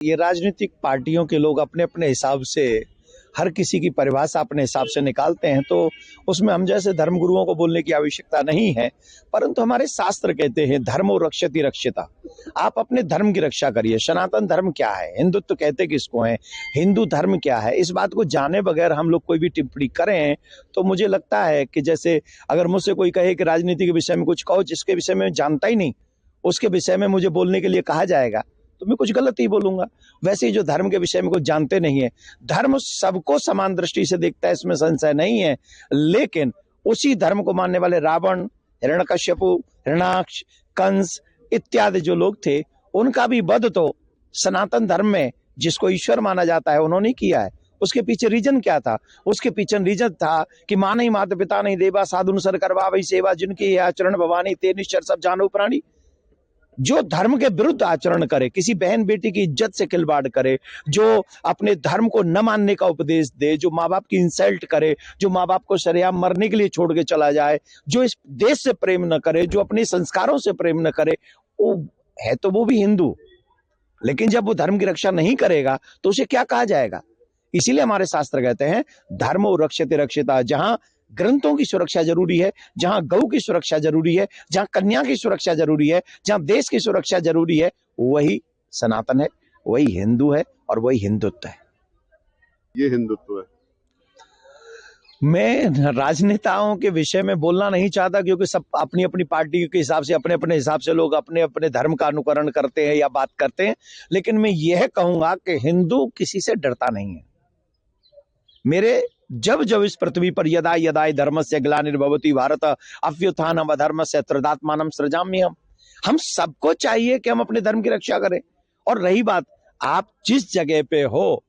ये राजनीतिक पार्टियों के लोग अपने अपने हिसाब से हर किसी की परिभाषा अपने हिसाब से निकालते हैं, तो उसमें हम जैसे धर्मगुरुओं को बोलने की आवश्यकता नहीं है। परंतु हमारे शास्त्र कहते हैं धर्मो रक्षति रक्षिता। आप अपने धर्म की रक्षा करिए। सनातन धर्म क्या है, हिंदुत्व कहते किसको है, हिंदू धर्म क्या है, इस बात को जाने बगैर हम लोग कोई भी टिप्पणी करें तो मुझे लगता है कि जैसे अगर मुझसे कोई कहे कि राजनीति के विषय में कुछ कहो जिसके विषय में जानता ही नहीं, उसके विषय में मुझे बोलने के लिए कहा जाएगा तो मैं कुछ गलत ही बोलूंगा। वैसे ही जो धर्म के विषय में कुछ जानते नहीं है, धर्म सबको समान दृष्टि से देखता है, इसमें संशय नहीं है। लेकिन उसी धर्म को मानने वाले रावण, हिरण्यकश्यपु, हिरण्याक्ष, कंस इत्यादि जो लोग थे, उनका भी वध तो सनातन धर्म में जिसको ईश्वर माना जाता है उन्होंने किया है। उसके पीछे रीजन क्या था? उसके पीछे रीजन था कि माँ नहीं माता पिता नहीं देवा साधु अनुसर करवा वही सेवा जिनकी आचरण भवानी ते निश्चर सब जानो प्राणी। जो धर्म के विरुद्ध आचरण करे, किसी बहन बेटी की इज्जत से खिलवाड़ करे, जो अपने धर्म को न मानने का उपदेश दे, जो माँ बाप की इंसल्ट करे, जो माँ बाप को सरेआम मरने के लिए छोड़ के चला जाए, जो इस देश से प्रेम न करे, जो अपने संस्कारों से प्रेम न करे, वो है तो वो भी हिंदू, लेकिन जब वो धर्म की रक्षा नहीं करेगा तो उसे क्या कहा जाएगा? इसीलिए हमारे शास्त्र कहते हैं धर्मो रक्षते रक्षिता। जहां ग्रंथों की सुरक्षा जरूरी है, जहां गौ की सुरक्षा जरूरी है, जहां कन्या की सुरक्षा जरूरी है, जहां देश की सुरक्षा जरूरी है, वही सनातन है, वही हिंदू है और वही हिंदुत्व है। ये हिंदुत्व है। मैं राजनेताओं के विषय में बोलना नहीं चाहता, क्योंकि सब अपनी अपनी पार्टी के हिसाब से अपने अपने हिसाब से लोग अपने अपने धर्म का अनुकरण करते हैं या बात करते हैं। लेकिन मैं यह कहूंगा कि हिंदू किसी से डरता नहीं है। मेरे जब जब इस पृथ्वी पर यदा यदा धर्मस्य ग्लानिर्भवति भारत अभ्युत्थानम अधर्मस्य त्रिदात्मानं सृजाम्यहम्, हम सबको चाहिए कि हम अपने धर्म की रक्षा करें। और रही बात, आप जिस जगह पे हो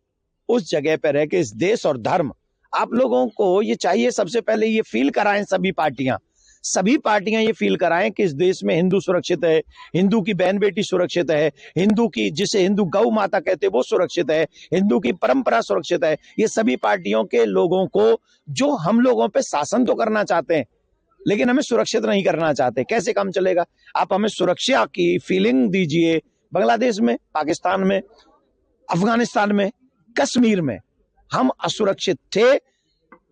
उस जगह पे रह के इस देश और धर्म, आप लोगों को ये चाहिए सबसे पहले ये फील कराएं, सभी पार्टियां ये फील कराएं कि इस देश में हिंदू सुरक्षित है, हिंदू की बहन बेटी सुरक्षित है, हिंदू की जिसे हिंदू गौ माता कहते हैं वो सुरक्षित है, हिंदू की परंपरा सुरक्षित है। ये सभी पार्टियों के लोगों को जो हम लोगों पे शासन तो करना चाहते हैं लेकिन हमें सुरक्षित नहीं करना चाहते, कैसे काम चलेगा? आप हमें सुरक्षा की फीलिंग दीजिए। बांग्लादेश में, पाकिस्तान में, अफगानिस्तान में, कश्मीर में हम असुरक्षित थे,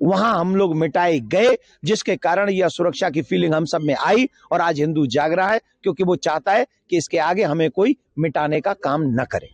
वहां हम लोग मिटाए गए, जिसके कारण यह सुरक्षा की फीलिंग हम सब में आई। और आज हिंदू जाग रहा है क्योंकि वो चाहता है कि इसके आगे हमें कोई मिटाने का काम न करे।